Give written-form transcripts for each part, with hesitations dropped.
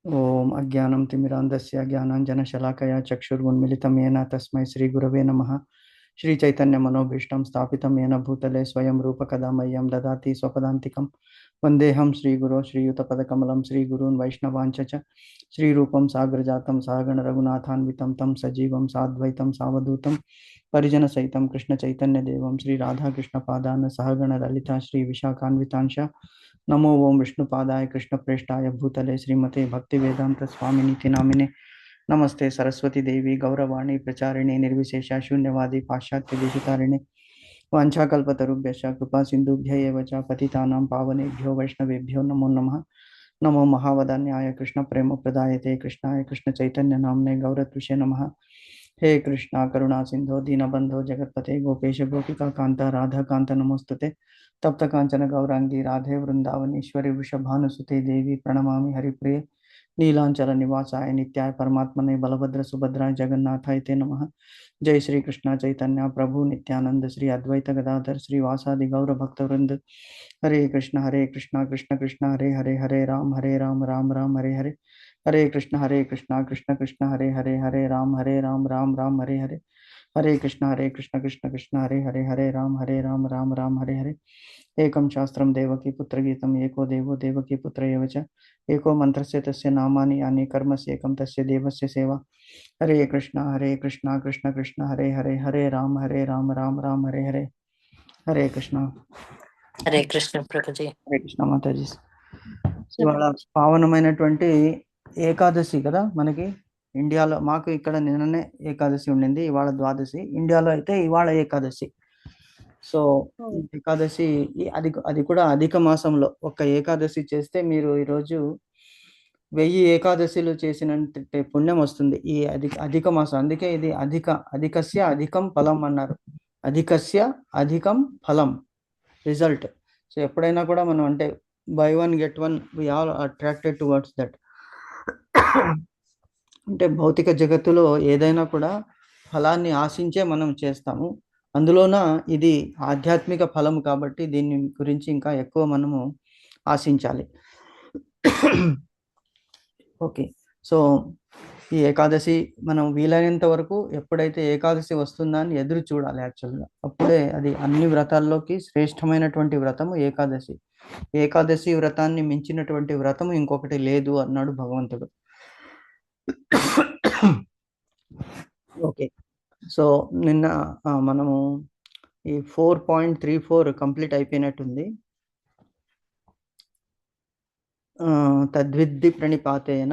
ఓం అజ్ఞానం తిమిరాంధస్య జ్ఞానాంజనశలాకయా చక్షుర్మున్మిళితం येन తస్మై శ్రీగురవే నమః. శ్రీచైతన్యమనోభీష్టం స్థాపితం येन భూతలే స్వయం రూపకదా మह्यं దదాతి స్వపదాంతికం. వందేహం శ్రీగురో శ్రీయుతపదకమలం శ్రీగురూన్ వైష్ణవాంచ చ. శ్రీరూపం సాగ్రజాతం సహగణ రఘునాథాన్వితం తం సజీవం సాద్వైతం సావధూతం పరిజనసహితం కృష్ణచైతన్యదేవం శ్రీరాధాకృష్ణపాదాన్ సహగణ లలితా శ్రీవిశాఖాన్వితాంశ. नमो ओम विष्णुपादाय कृष्णप्रेष्ठाय भूतले श्रीमते भक्तिवेदांत स्वामिनीति नामिने नमस्ते सरस्वती देवी गौरवाणी प्रचारिणे निर्विशेष शून्यवादी पाश्चात्य देशतारिणे वाञ्छाकल्पतरुभ्यश्च कृपा सिन्धुभ्य एव च पतितानां पावनेभ्यो वैष्णवेभ्यो नमो नमः. नमो महावदान्याय कृष्ण प्रेम प्रदायते कृष्णाय कृष्ण चैतन्य नामने गौरत्विषे नमः. हे कृष्णा करुणा सिंधो दीनबंधो जगतपते गोपेश गोपिका कांता राधा कांत नमोस्तुते. तप्त कांचन गौरांगी राधे वृंदावनेश्वरी वृषभानुसुते देवी प्रणमामि हरिप्रिय. नीलांचल निवासाय नित्याय परमात्मने बलभद्र सुभद्राय जगन्नाथाय ते नमः. जय श्री कृष्ण चैतन्य प्रभु नित्यानंद श्री अद्वैत गदाधर श्रीवासादि गौर भक्तवृंद. हरे कृष्ण कृष्ण कृष्ण हरे हरे हरे राम राम राम हरे हरे. हरे कृष्ण कृष्ण कृष्ण हरे हरे राम राम राम हरे हरे. हरे कृष्ण कृष्ण कृष्ण हरे राम राम हरे हरे. एकं शास्त्रं देवकी पुत्रगीतम् एको देवो देवकी पुत्र एव च. एको मन्त्रस्य तस्य नामानि यानि कर्मस्य एकं तस्य देवस्य सेवा. हरे कृष्ण कृष्ण कृष्ण हरे राम राम हरे हरे. हरे कृष्ण. హరే కృష్ణ ప్రభుజీ. హరే కృష్ణ మాతాజీ. ఇవాళ పావనమైనటువంటి ఏకాదశి కదా మనకి ఇండియాలో. మాకు ఇక్కడ నిన్ననే ఏకాదశి ఉండింది, ఇవాళ ద్వాదశి. ఇండియాలో అయితే ఇవాళ ఏకాదశి. సో ఏకాదశి అది కూడా అధిక మాసంలో ఒక్క ఏకాదశి చేస్తే మీరు ఈరోజు 1000 ఏకాదశిలు చేసినంత పుణ్యం వస్తుంది ఈ అధిక మాసం. అందుకే ఇది అధికస్య అధికం ఫలం అన్నారు. అధికస్య అధికం ఫలం, రిజల్ట్. సో ఎప్పుడైనా కూడా మనం అంటే buy one get one, we all attracted towards that. అంటే భౌతిక జగత్తులో ఏదైనా కూడా ఫలాన్ని ఆశించే మనం చేస్తాము. అందులోన ఇది ఆధ్యాత్మిక ఫలం కాబట్టి దీని గురించి ఇంకా ఎక్కువ మనము ఆశించాలి. ఓకే. సో ఈ ఏకాదశి మనం వీలైనంత వరకు ఎప్పుడైతే ఏకాదశి వస్తుందా అని ఎదురు చూడాలి. యాక్చువల్గా అప్పుడే అది అన్ని వ్రతాల్లోకి శ్రేష్టమైనటువంటి వ్రతము ఏకాదశి. ఏకాదశి వ్రతాన్ని మించినటువంటి వ్రతము ఇంకొకటి లేదు అన్నాడు భగవంతుడు. ఓకే. సో నిన్న మనము ఈ 4.34 కంప్లీట్ అయిపోయినట్టుంది. తద్విద్ధి ప్రణిపాతేన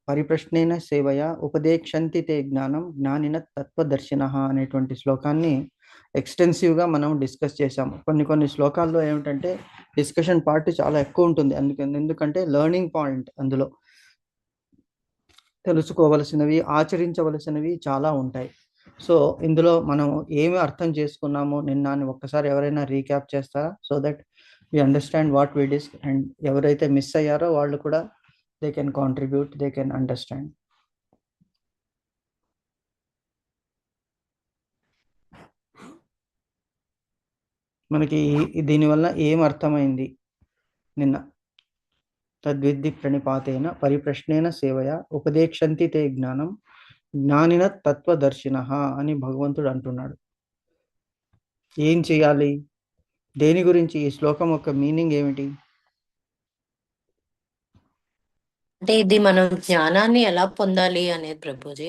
పరిప్రశ్నేన సేవయా ఉపదేక్షంతి తే జ్ఞానం జ్ఞానిన తత్వదర్శినః అనేటువంటి శ్లోకాన్ని ఎక్స్టెన్సివ్గా మనం డిస్కస్ చేసాము. కొన్ని శ్లోకాల్లో ఏమిటంటే డిస్కషన్ పార్ట్ చాలా ఎక్కువ ఉంటుంది. ఎందుకంటే లెర్నింగ్ పాయింట్ అందులో తెలుసుకోవలసినవి, ఆచరించవలసినవి చాలా ఉంటాయి. సో ఇందులో మనం ఏమి అర్థం చేసుకున్నామో నిన్న అని ఒక్కసారి ఎవరైనా రీక్యాప్ చేస్తారా? So that we understand what we discuss. And ఎవరైతే మిస్ అయ్యారో వాళ్ళు కూడా they can contribute, they can understand. మనకి దీనివల్ల ఏం అర్థమైంది నిన్న? తద్విద్ధి ప్రణిపాతేన పరిప్రశ్నేన సేవయా ఉపదేక్షంతి తే జ్ఞానం జ్ఞానిన తత్వదర్శినః అని భగవంతుడు అంటున్నాడు. ఏం చేయాలి? దేని గురించి? ఈ శ్లోకం యొక్క మీనింగ్ ఏమిటి? అంటే ఇది మనం జ్ఞానాన్ని ఎలా పొందాలి అనేది ప్రభుజీ.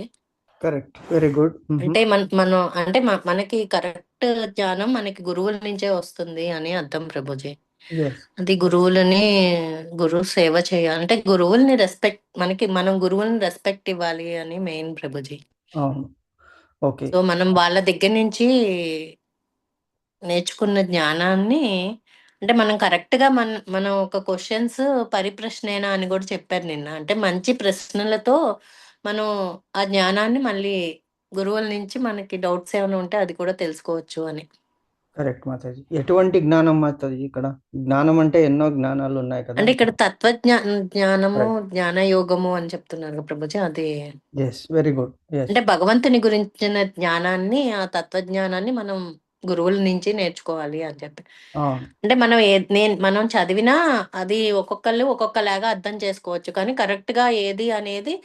Correct, very good. అంటే మనం అంటే మనకి కరెక్ట్ జ్ఞానం మనకి గురువుల నుంచే వస్తుంది అని అర్థం ప్రభుజీ. అది గురువు సేవ చేయాలి అంటే గురువుల్ని రెస్పెక్ట్, మనం గురువుల్ని రెస్పెక్ట్ ఇవ్వాలి అని మెయిన్ ప్రభుజీ. ఓకే. సో మనం వాళ్ళ దగ్గర నుంచి నేర్చుకున్న జ్ఞానాన్ని అంటే మనం కరెక్ట్ గా మనం ఒక క్వశ్చన్స్ పరిప్రశ్నేనా అని కూడా చెప్పారు నిన్న. అంటే మంచి ప్రశ్నలతో మనం ఆ జ్ఞానాన్ని మళ్ళీ గురువుల నుంచి మనకి డౌట్స్ ఏమైనా ఉంటే అది కూడా తెలుసుకోవచ్చు అని. కరెక్ట్ మాతాజీ. ఎటువంటి జ్ఞానం మాతాజీ? ఇక్కడ జ్ఞానం అంటే ఎన్నో జ్ఞానాలు ఉన్నాయి కదా. అంటే ఇక్కడ జ్ఞానము జ్ఞాన యోగము అని చెప్తున్నారు ప్రభుజీ. అది వెరీ గుడ్. అంటే భగవంతుని గురించిన జ్ఞానాన్ని, ఆ తత్వజ్ఞానాన్ని మనం గురువుల నుంచి నేర్చుకోవాలి అని చెప్పి. అవును. అంటే మనం చదివినా అది ఒక్కొక్కళ్ళు ఒక్కొక్కలాగా అర్థం చేసుకోవచ్చు. కానీ కరెక్ట్‌గా ఏది అనేది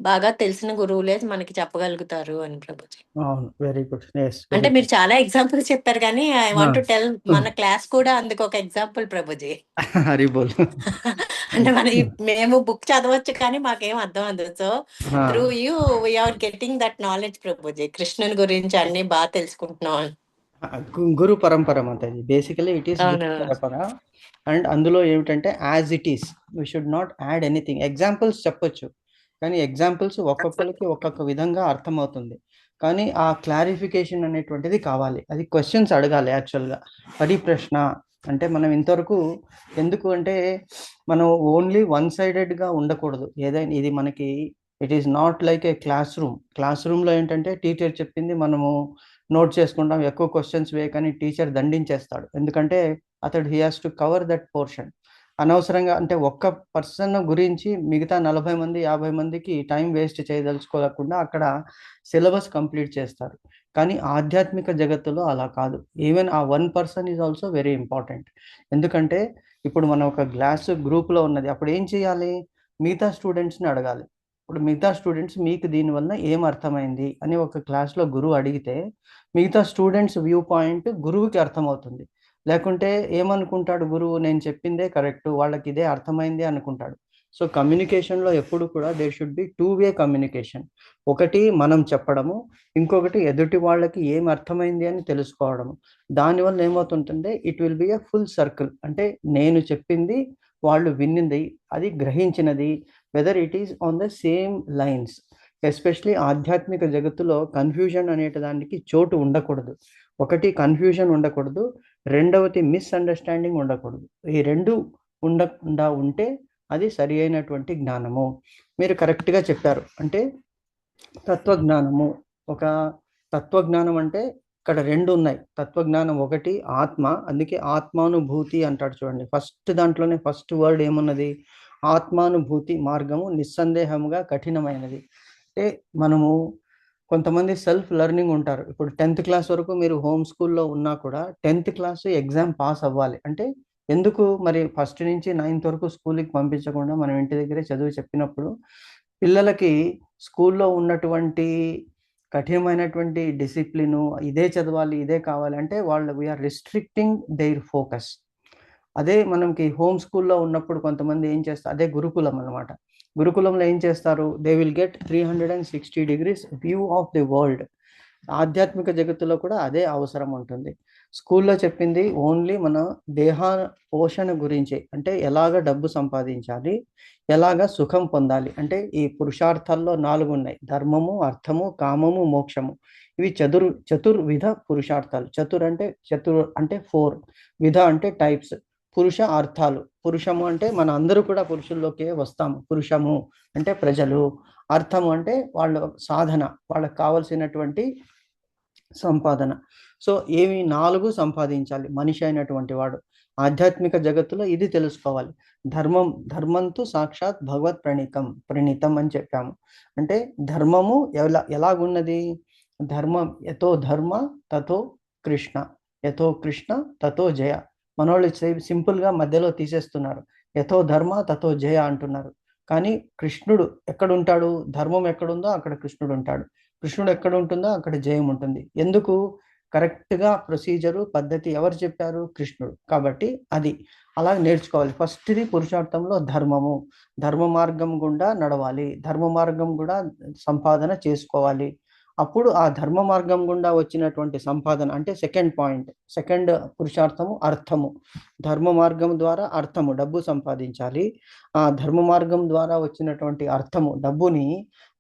బాగా తెలిసిన గురువులే మనకి చెప్పగలుగుతారు అని ప్రభుజీ. అవును. Very good. యెస్. అంటే వెరీ మీరు గుడ్. చాలా ఎగ్జాంపుల్స్ చెప్పారు గానీ, ఐ ఆ! వాంట్ టు టెల్ మన క్లాస్ కూడా అందుకొక ఎగ్జాంపుల్ ప్రభుజీ. హరి బోల్. అంటే మేము బుక్ చదవచ్చు కానీ మాకేం అర్థం అవ్వదు. సో, ఆ! Through you we are getting that knowledge Prabhuji. కృష్ణుని గురించి అన్నీ తెలుసుకుంటున్నాం. గురు పరంపర Mataji. Basically it is guru అవును. పరంపర. అండ్ అందులో ఏమిటంటే as it is. We should not add anything. Examples చెప్పొచ్చు. కానీ ఎగ్జాంపుల్స్ ఒక్కొక్కరికి ఒక్కొక్క విధంగా అర్థమవుతుంది. కానీ ఆ క్లారిఫికేషన్ అనేటువంటిది కావాలి. అది క్వెషన్స్ అడగాలి యాక్చువల్‌గా. పరిప్రశ్న అంటే మనం ఇంతవరకు ఎందుకు అంటే మనం ఓన్లీ వన్ సైడెడ్‌గా ఉండకూడదు. ఏదైనా ఇది మనకి it is not like A class room. Class రూమ్‌లో ఏంటంటే టీచర్ చెప్పింది మనము నోట్ చేసుకుంటాం. ఎక్కువ క్వెషన్స్ వేయకని టీచర్ దండించేస్తాడు. ఎందుకంటే అతడు he has to cover that portion. అనవసరంగా అంటే ఒక్క పర్సన్ గురించి మిగతా 40 మంది, 50 మందికి టైం వేస్ట్ చేయదలుచుకోకుండా అక్కడ సిలబస్ కంప్లీట్ చేస్తారు. కానీ ఆధ్యాత్మిక జగత్తులో అలా కాదు. ఈవెన్ ఆ one person is also very important. ఎందుకంటే ఇప్పుడు మనం ఒక గ్రూప్‌లో ఉన్నది. అప్పుడు ఏం చేయాలి? మిగతా స్టూడెంట్స్‌ని అడగాలి. ఇప్పుడు మిగతా స్టూడెంట్స్ మీకు దీనివల్ల ఏం అర్థమైంది అని ఒక క్లాస్‌లో గురువు అడిగితే మిగతా స్టూడెంట్స్ వ్యూ పాయింట్ గురువుకి అర్థమవుతుంది. లేకుంటే ఏమనుకుంటాడు గురువు నేను చెప్పిందే కరెక్ట్. వాళ్ళకి ఇదే అర్థమైంది అనుకుంటాడు. సో, కమ్యూనికేషన్‌లో ఎప్పుడు కూడా there should be two way communication. ఒకటి మనం చెప్పడము, ఇంకొకటి ఎదుటి వాళ్ళకి ఏం అర్థమైంది అని తెలుసుకోవడము. దానివల్ల ఏమవుతుందంటే it will be a full circle. అంటే నేను చెప్పింది, వాళ్ళు విన్నింది, అది గ్రహించినది whether it is on the same lines. Especially ఆధ్యాత్మిక జగత్తులో కన్‌ఫ్యూజన్ అనేటి దానికి చోటు ఉండకూడదు. ఒకటి కన్‌ఫ్యూజన్ ఉండకూడదు. రెండవది మిస్‌అండర్‌స్టాండింగ్ ఉండకూడదు. ఈ 2 ఉండకుండా ఉంటే అది సరి అయినటువంటి జ్ఞానము. మీరు కరెక్ట్‌గా చెప్పారు. అంటే తత్వజ్ఞానము. ఒక తత్వజ్ఞానం అంటే ఇక్కడ 2 ఉన్నాయి. తత్వజ్ఞానం ఒకటి ఆత్మ. అందుకే ఆత్మానుభూతి అంటాడు చూడండి. ఫస్ట్ వర్డ్ ఏమున్నది? ఆత్మానుభూతి మార్గము నిస్సందేహముగా కఠినమైనది. అంటే మనము కొంతమంది సెల్ఫ్ లెర్నింగ్ ఉంటారు. ఇప్పుడు 10థ్ క్లాస్ వరకు మీరు హోమ్ స్కూల్‌లో ఉన్నా కూడా 10థ్ క్లాస్ ఎగ్జామ్ పాస్ అవ్వాలి. అంటే ఎందుకు మరి ఫస్ట్ నుంచి 9థ్ వరకు స్కూల్‌కి పంపించకుండా మనం ఇంటి దగ్గరే చదువు చెప్పినప్పుడు పిల్లలకి స్కూల్‌లో ఉన్నటువంటి కఠినమైనటువంటి డిసిప్లిను ఇదే చదవాలి, ఇదే కావాలి అంటే we are restricting their focus. అదే మనకి హోమ్ స్కూల్‌లో ఉన్నప్పుడు కొంతమంది ఏం చేస్తారు అదే గురుకులం అన్నమాట. గురుకులంలో ఏం చేస్తారు? They will get 360 degrees view of the world. ఆధ్యాత్మిక జగత్తులో కూడా అదే అవసరం ఉంటుంది. స్కూల్‌లో చెప్పింది ఓన్లీ మన దేహ పోషణ గురించే. అంటే ఎలాగ డబ్బు సంపాదించాలి? ఎలాగ సుఖం పొందాలి? అంటే ఈ పురుషార్థాల్లో 4 ఉన్నాయి. ధర్మము, అర్థము, కామము, మోక్షము. ఇవి చతుర్విధ పురుషార్థాలు. చతుర్ అంటే 4. విధ అంటే టైప్స్. పురుష అర్థాలు. పురుషము అంటే మన అందరూ కూడా పురుషుల్లోకే వస్తాము. పురుషము అంటే ప్రజలు. అర్థము అంటే వాళ్ళ సాధన. వాళ్ళకి కావాల్సినటువంటి సంపాదన. సో, ఏవి 4 సంపాదించాలి మనిషి అయినటువంటి వాడు. ఆధ్యాత్మిక జగత్తులో ఇది తెలుసుకోవాలి. ధర్మంతు సాక్షాత్ భగవత్ ప్రణీతం అని చెప్పాము. అంటే ధర్మము ఎలాగున్నది? యతో ధర్మ తతో కృష్ణ. యతో కృష్ణ తతో జయ. మనోళ్ళు సింపుల్‌గా మధ్యలో తీసేస్తున్నారు. యతో ధర్మ తతో జయ అంటున్నారు. కానీ కృష్ణుడు ఎక్కడుంటాడు? ధర్మం ఎక్కడుందో అక్కడ కృష్ణుడుంటాడు. కృష్ణుడు ఎక్కడ ఉంటుందో అక్కడ జయం ఉంటుంది. ఎందుకు? కరెక్ట్‌గా ప్రొసీజరు, పద్ధతి ఎవరు చెప్పారు? కృష్ణుడు. కాబట్టి అది. అలా నేర్చుకోవాలి. ఫస్ట్‌ది పురుషార్థంలో ధర్మము. ధర్మ మార్గం గుండా నడవాలి. ధర్మ మార్గం కూడా సంపాదన చేసుకోవాలి. అప్పుడు ఆ ధర్మ మార్గం గుండా వచ్చినటువంటి సంపాదన అంటే సెకండ్ పాయింట్. సెకండ్ పురుషార్థము అర్థము. ధర్మ మార్గం ద్వారా అర్థము డబ్బు సంపాదించాలి. ఆ ధర్మ మార్గం ద్వారా వచ్చినటువంటి అర్థము డబ్బుని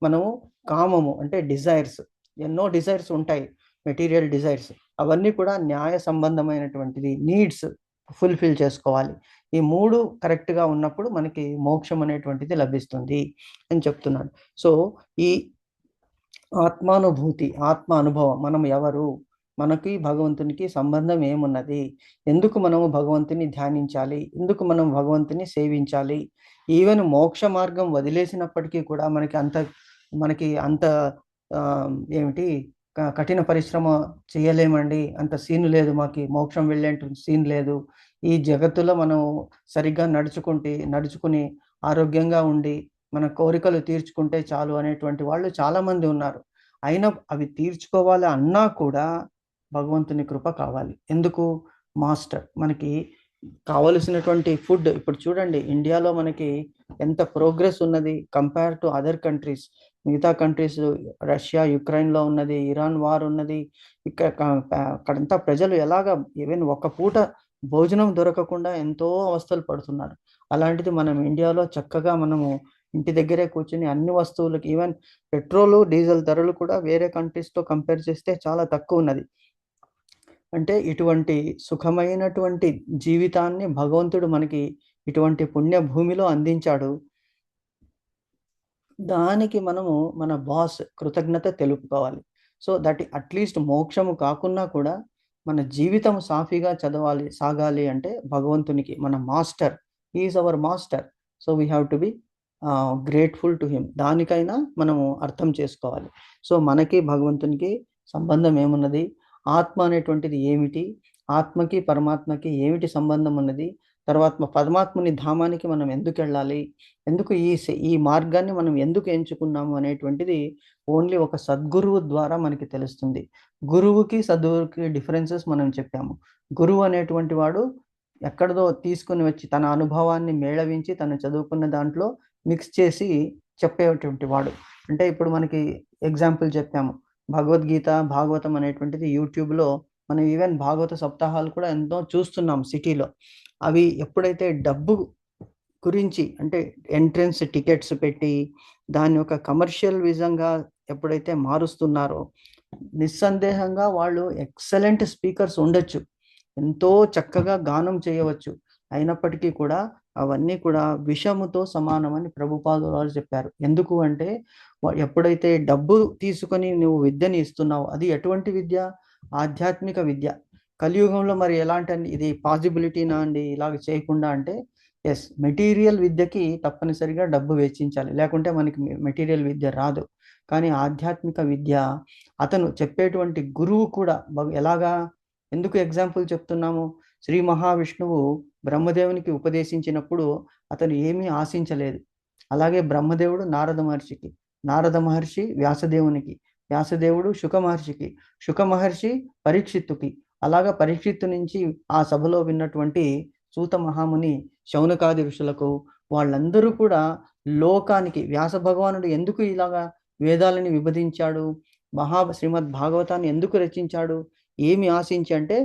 మనము కామము అంటే డిజైర్స్ ఎన్నో డిజైర్స్ ఉంటాయి. మెటీరియల్ డిజైర్స్ అవన్నీ కూడా న్యాయ సంబంధమైనటువంటిది నీడ్స్ ఫుల్‌ఫిల్ చేసుకోవాలి. ఈ 3 కరెక్ట్‌గా ఉన్నప్పుడు మనకి మోక్షం అనేటువంటిది లభిస్తుంది అని చెప్తున్నాడు. సో, ఈ ఆత్మానుభూతి, ఆత్మ అనుభవం మనం ఎవరు? మనకి భగవంతునికి సంబంధం ఏమున్నది? ఎందుకు మనము భగవంతుని ధ్యానించాలి? ఎందుకు మనం భగవంతుని సేవించాలి? ఈవెన్ మోక్ష మార్గం వదిలేసినప్పటికీ కూడా మనకి అంత ఏమిటి కఠిన పరిశ్రమ చేయలేమండి, అంత సీన్ లేదు, మాకు మోక్షం వెళ్ళేంటి సీన్ లేదు, ఈ జగత్తులో మనం సరిగ్గా నడుచుకుని ఆరోగ్యంగా ఉండి మన కోరికలు తీర్చుకుంటే చాలు అనేటువంటి వాళ్ళు చాలామంది ఉన్నారు. అయినా అవి తీర్చుకోవాలి అన్నా కూడా భగవంతుని కృప కావాలి. ఎందుకు? మాస్టర్ మనకి కావలసినటువంటి ఫుడ్ ఇప్పుడు చూడండి, ఇండియాలో మనకి ఎంత ప్రోగ్రెస్ ఉన్నది కంపేర్ టు అదర్ కంట్రీస్. మిగతా కంట్రీస్, రష్యా యుక్రెయిన్లో ఉన్నది, ఇరాన్ వార్ ఉన్నది. అక్కడంతా ప్రజలు ఎలాగా ఈవెన్ ఒక పూట భోజనం దొరకకుండా ఎంతో అవస్థలు పడుతున్నారు. అలాంటిది మనం ఇండియాలో చక్కగా మనము ఇంటి దగ్గరే కూర్చుని అన్ని వస్తువులకి, ఈవెన్ పెట్రోలు డీజిల్ ధరలు కూడా వేరే కంట్రీస్తో కంపేర్ చేస్తే చాలా తక్కువ ఉన్నది. అంటే ఇటువంటి సుఖమైనటువంటి జీవితాన్ని భగవంతుడు మనకి ఇటువంటి పుణ్య భూమిలో అందించాడు. దానికి మనము మన బాస్ కృతజ్ఞత తెలుపుకోవాలి. సో దట్ అట్లీస్ట్ మోక్షము కాకున్నా కూడా మన జీవితం సాఫీగా సాగాలి అంటే భగవంతునికి మన master, he is our master. So we have to be grateful to him. దానికైనా మనము అర్థం చేసుకోవాలి. సో మనకి భగవంతునికి సంబంధం ఏమున్నది, ఆత్మ అనేటువంటిది ఏమిటి, ఆత్మకి పరమాత్మకి ఏమిటి సంబంధం ఉన్నది, తర్వాత పరమాత్ముని ధామానికి మనం ఎందుకు వెళ్ళాలి, ఎందుకు ఈ మార్గాన్ని మనం ఎందుకు ఎంచుకున్నాము అనేటువంటిది ఓన్లీ ఒక సద్గురువు ద్వారా మనకి తెలుస్తుంది. గురువుకి సద్గురువుకి డిఫరెన్సెస్ మనం చెప్పాము. గురువు అనేటువంటి వాడు ఎక్కడదో తీసుకుని వచ్చి తన అనుభవాన్ని మేళవించి తను చదువుకున్న దాంట్లో మిక్స్ చేసి చెప్పేటువంటి వాడు. అంటే ఇప్పుడు మనకి ఎగ్జాంపుల్ చెప్పాము, భగవద్గీత భాగవతం అనేటువంటిది యూట్యూబ్లో మనం ఈవెన్ భాగవత సప్తాహాలు కూడా ఎంతో చూస్తున్నాం సిటీలో. అవి ఎప్పుడైతే డబ్బు గురించి అంటే ఎంట్రన్స్ టికెట్స్ పెట్టి దాన్ని ఒక కమర్షియల్ విధంగా ఎప్పుడైతే మారుస్తున్నారో, నిస్సందేహంగా వాళ్ళు ఎక్సలెంట్ స్పీకర్స్ ఉండొచ్చు, ఎంతో చక్కగా గానం చేయవచ్చు, అయినప్పటికీ కూడా అవన్నీ కూడా విషముతో సమానమని ప్రభుపాదులు వారు చెప్పారు. ఎందుకు అంటే ఎప్పుడైతే డబ్బు తీసుకొని నువ్వు విద్యని ఇస్తున్నావు, అది ఎటువంటి విద్య? ఆధ్యాత్మిక విద్య. కలియుగంలో మరి ఎలాంటి ఇది పాసిబిలిటీనా అండి ఇలాగ చేయకుండా? అంటే ఎస్, మెటీరియల్ విద్యకి తప్పనిసరిగా డబ్బు వెచ్చించాలి, లేకుంటే మనకి మెటీరియల్ విద్య రాదు. కానీ ఆధ్యాత్మిక విద్య అతను చెప్పేటువంటి గురువు కూడా ఎలాగా, ఎందుకు ఎగ్జాంపుల్ చెప్తున్నాము? శ్రీ మహావిష్ణువు బ్రహ్మదేవునికి ఉపదేశించినప్పుడు అతను ఏమీ ఆశించలేదు. అలాగే బ్రహ్మదేవుడు నారద మహర్షికి, నారద మహర్షి వ్యాసదేవునికి, వ్యాసదేవుడు శుక మహర్షికి, శుక మహర్షి పరీక్షిత్తుకి, అలాగా పరీక్షిత్తు నుంచి ఆ సభలో విన్నటువంటి సూత మహాముని శౌనకాది ఋషులకు, వాళ్ళందరూ కూడా లోకానికి వ్యాస భగవానుడు ఎందుకు ఇలాగా వేదాలని విభజించాడు, శ్రీమద్ భాగవతాన్ని ఎందుకు రచించాడు, ఏమి ఆశించి అంటే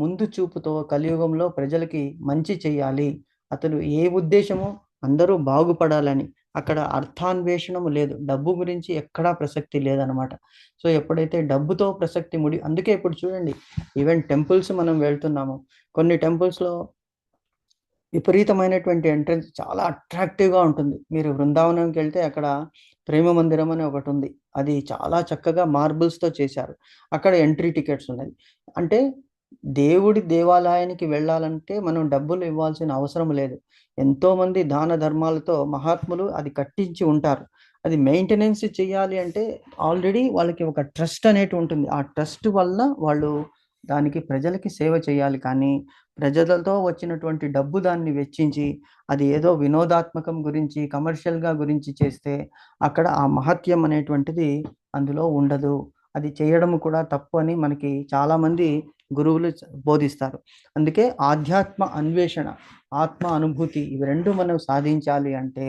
ముందు చూపుతో కలియుగంలో ప్రజలకి మంచి చేయాలి. అతను ఏ ఉద్దేశము? అందరూ బాగుపడాలని. అక్కడ అర్థాన్వేషణము లేదు, డబ్బు గురించి ఎక్కడా ప్రసక్తి లేదనమాట. సో ఎప్పుడైతే డబ్బుతో ప్రసక్తి అందుకే ఇప్పుడు చూడండి, ఈవెన్ టెంపుల్స్ మనం వెళ్తున్నాము, కొన్ని టెంపుల్స్లో విపరీతమైనటువంటి ఎంట్రన్స్ చాలా అట్రాక్టివ్గా ఉంటుంది. మీరు బృందావనంకి వెళ్తే అక్కడ ప్రేమ మందిరం అని ఒకటి ఉంది, అది చాలా చక్కగా మార్బుల్స్తో చేశారు. అక్కడ ఎంట్రీ టికెట్స్ ఉన్నది. అంటే దేవుడి దేవాలయానికి వెళ్ళాలంటే మనం డబ్బులు ఇవ్వాల్సిన అవసరం లేదు. ఎంతోమంది దాన ధర్మాలతో మహాత్ములు అది కట్టించి ఉంటారు. అది మెయింటెనెన్స్ చేయాలి అంటే ఆల్రెడీ వాళ్ళకి ఒక ట్రస్ట్ అనేటి ఉంటుంది. ఆ ట్రస్ట్ వలన వాళ్ళు దానికి ప్రజలకి సేవ చేయాలి. కానీ ప్రజలతో వచ్చినటువంటి డబ్బు దాన్ని వెచ్చించి అది ఏదో వినోదాత్మకం గురించి కమర్షియల్గా గురించి చేస్తే అక్కడ ఆ మహత్యం అనేటువంటిది అందులో ఉండదు. అది చేయడం కూడా తప్పు అని మనకి చాలామంది గురువులు బోధిస్తారు. అందుకే ఆధ్యాత్మ అన్వేషణ, ఆత్మ అనుభూతి, ఇవి రెండు మనం సాధించాలి అంటే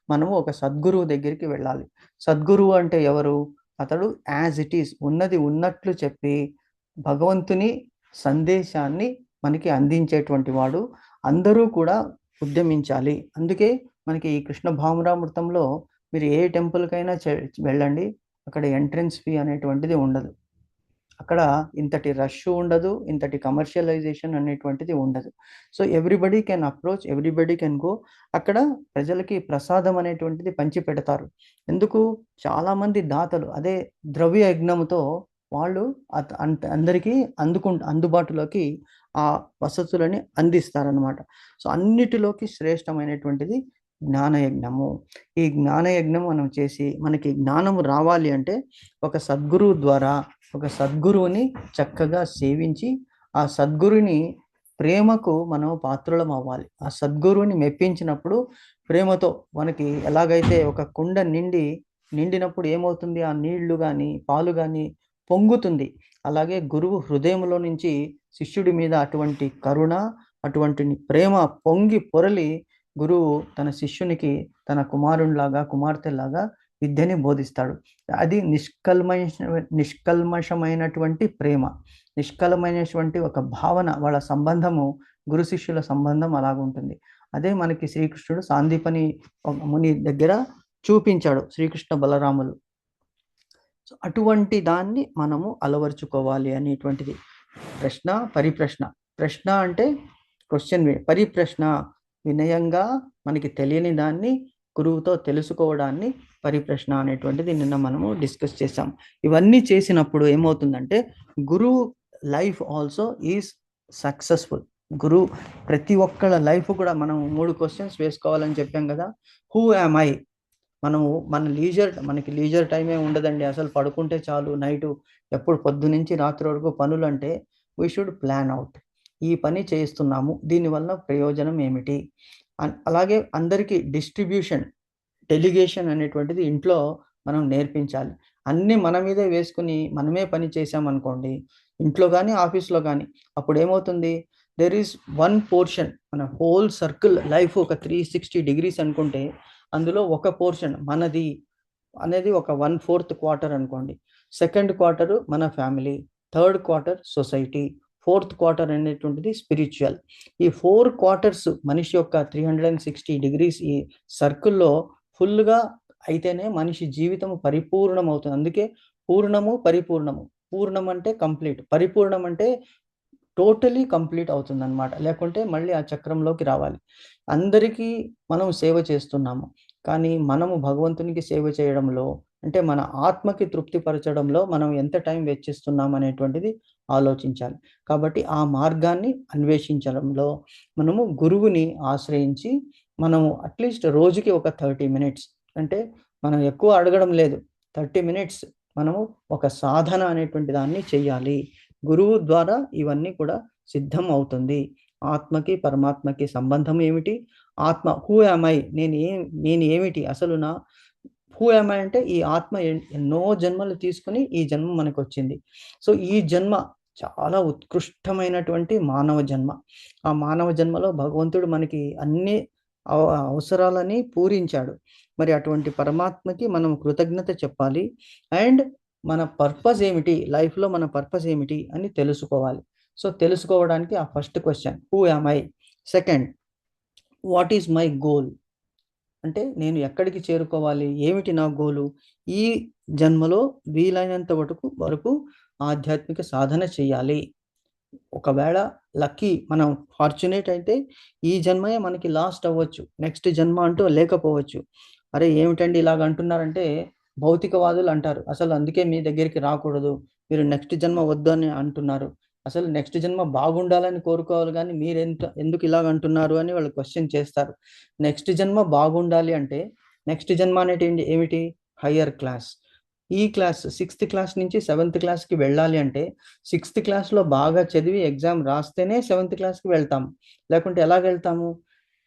మనము ఒక సద్గురువు దగ్గరికి వెళ్ళాలి. సద్గురువు అంటే ఎవరు? అతడు యాజ్ ఇట్ ఈస్, ఉన్నది ఉన్నట్లు చెప్పి భగవంతుని సందేశాన్ని మనకి అందించేటువంటి వాడు. అందరూ కూడా ఉద్యమించాలి. అందుకే మనకి ఈ కృష్ణ భావనామృతంలో మీరు ఏ టెంపుల్కైనా వెళ్ళండి, అక్కడ ఎంట్రన్స్ ఫీ అనేటువంటిది ఉండదు. అక్కడ ఇంతటి రష్ ఉండదు, ఇంతటి కమర్షియలైజేషన్ అనేటువంటిది ఉండదు. So everybody can approach, everybody can go. అక్కడ ప్రజలకి ప్రసాదం అనేటువంటిది పంచి పెడతారు. ఎందుకు? చాలామంది దాతలు అదే ద్రవ్య యజ్ఞంతో వాళ్ళు అందరికీ అందుబాటులోకి ఆ వసతులని అందిస్తారనమాట. సో అన్నిటిలోకి శ్రేష్టమైనటువంటిది జ్ఞానయజ్ఞము. ఈ జ్ఞానయజ్ఞం మనం చేసి మనకి జ్ఞానము రావాలి అంటే ఒక సద్గురువు ద్వారా ఒక సద్గురువుని చక్కగా సేవించి ఆ సద్గురుని ప్రేమకు మనం పాత్రులం అవ్వాలి. ఆ సద్గురువుని మెప్పించినప్పుడు ప్రేమతో మనకి ఎలాగైతే ఒక కుండ నిండినప్పుడు ఏమవుతుంది, ఆ నీళ్లు కానీ పాలు కానీ పొంగుతుంది. అలాగే గురువు హృదయంలో నుంచి శిష్యుడి మీద అటువంటి కరుణ, అటువంటి ప్రేమ పొంగి పొరలి గురువు తన శిష్యునికి తన కుమారునిలాగా కుమార్తెలాగా విద్యని బోధిస్తాడు. అది నిష్కల్మషమైనటువంటి ప్రేమ, నిష్కలమైనటువంటి ఒక భావన. వాళ్ళ సంబంధము, గురు శిష్యుల సంబంధం అలాగుంటుంది. అదే మనకి శ్రీకృష్ణుడు సాందీపని ముని దగ్గర చూపించాడు, శ్రీకృష్ణ బలరాములు. సో అటువంటి దాన్ని మనము అలవర్చుకోవాలి అనేటువంటిది. ప్రశ్న, పరిప్రశ్న. ప్రశ్న అంటే క్వశ్చన్, పరిప్రశ్న వినయంగా మనకి తెలియని దాన్ని గురువుతో తెలుసుకోవడాన్ని పరిప్రశ్న అనేటువంటిది నిన్న మనము డిస్కస్ చేసాం. ఇవన్నీ చేసినప్పుడు ఏమవుతుందంటే గురువు లైఫ్ ఆల్సో ఈజ్ సక్సెస్ఫుల్. గురువు ప్రతి ఒక్కళ్ళ లైఫ్ కూడా మనం 3 క్వశ్చన్స్ వేసుకోవాలని చెప్పాం కదా. Who am I? మనకి లీజర్ టైమే ఉండదండి. అసలు పడుకుంటే చాలు, నైటు ఎప్పుడు పొద్దునుంచి రాత్రి వరకు పనులు. అంటే వీ షుడ్ ప్లాన్ అవుట్. ఈ పని చేస్తున్నాము, దీనివల్ల ప్రయోజనం ఏమిటి? అలాగే అందరికీ డిస్ట్రిబ్యూషన్, డెలిగేషన్ అనేటువంటిది ఇంట్లో మనం నేర్పించాలి. అన్నీ మన మీదే వేసుకుని మనమే పని చేసామనుకోండి, ఇంట్లో కానీ ఆఫీస్లో కానీ, అప్పుడు ఏమవుతుంది, దెర్ ఈస్ వన్ పోర్షన్. మన హోల్ సర్కిల్ లైఫ్ ఒక 360 డిగ్రీస్ అనుకుంటే అందులో ఒక పోర్షన్ మనది అనేది ఒక 1/4 క్వార్టర్ అనుకోండి. సెకండ్ క్వార్టర్ మన family, third quarter society, fourth quarter అనేటువంటిది స్పిరిచువల్. ఈ 4 క్వార్టర్స్ మనిషి యొక్క 360 డిగ్రీస్ ఈ సర్కిల్లో ఫుల్గా అయితేనే మనిషి జీవితం పరిపూర్ణం అవుతుంది. అందుకే పూర్ణము, పరిపూర్ణము. పూర్ణం అంటే కంప్లీట్, పరిపూర్ణం అంటే టోటలీ కంప్లీట్ అవుతుంది అనమాట. లేకుంటే మళ్ళీ ఆ చక్రంలోకి రావాలి. అందరికీ మనం సేవ చేస్తున్నాము, కానీ మనము భగవంతునికి సేవ చేయడంలో, అంటే మన ఆత్మకి తృప్తిపరచడంలో మనం ఎంత టైం వెచ్చిస్తున్నాం అనేటువంటిది ఆలోచించాలి. కాబట్టి ఆ మార్గాన్ని అన్వేషించడంలో మనము గురువుని ఆశ్రయించి మనము అట్లీస్ట్ రోజుకి ఒక 30 మినిట్స్, అంటే మనం ఎక్కువ అడగడం లేదు, 30 మినిట్స్ మనము ఒక సాధన అనేటువంటి దాన్ని చెయ్యాలి. గురువు ద్వారా ఇవన్నీ కూడా సిద్ధం అవుతుంది. ఆత్మకి పరమాత్మకి సంబంధం ఏమిటి? ఆత్మ హూ యామ్ ఐ? నేను ఏమిటి అసలు? హూ యామ్ ఐ అంటే ఈ ఆత్మ ఎన్నో జన్మలు తీసుకుని ఈ జన్మ మనకు వచ్చింది. సో ఈ జన్మ చాలా ఉత్కృష్టమైనటువంటి మానవ జన్మ. ఆ మానవ జన్మలో భగవంతుడు మనకి అన్ని అవసరాలని పూరించాడు. మరి అటువంటి పరమాత్మకి మనం కృతజ్ఞత చెప్పాలి. అండ్ మన పర్పస్ ఏమిటి, లైఫ్లో మన పర్పస్ ఏమిటి అని తెలుసుకోవాలి. సో తెలుసుకోవడానికి ఆ first question who am I. Second, what is my goal? అంటే నేను ఎక్కడికి చేరుకోవాలి, ఏమిటి నా గోలు? ఈ జన్మలో వీలైనంత వరకు ఆధ్యాత్మిక సాధన చేయాలి. ఒకవేళ లక్కీ, మనం ఫార్చునేట్ అయితే ఈ జన్మయే మనకి లాస్ట్ అవ్వచ్చు, నెక్స్ట్ జన్మ అంటూ లేకపోవచ్చు. అరే ఏమిటండి ఇలాగ అంటున్నారంటే భౌతికవాదులు అంటారు, అసలు అందుకే మీ దగ్గరికి రాకూడదు, మీరు నెక్స్ట్ జన్మ వద్దు అని అంటున్నారు. అసలు నెక్స్ట్ జన్మ బాగుండాలని కోరుకోవాలి, కానీ మీరు ఎందుకు ఇలాగ అంటున్నారు అని వాళ్ళు క్వశ్చన్ చేస్తారు. నెక్స్ట్ జన్మ బాగుండాలి అంటే నెక్స్ట్ జన్మ అనేది ఏమిటి? Higher class. ఈ క్లాస్ 6th క్లాస్ నుంచి 7th క్లాస్కి వెళ్ళాలి అంటే 6th క్లాస్లో బాగా చదివి ఎగ్జామ్ రాస్తేనే 7th క్లాస్కి వెళ్తాము. లేకుంటే ఎలాగ వెళ్తాము?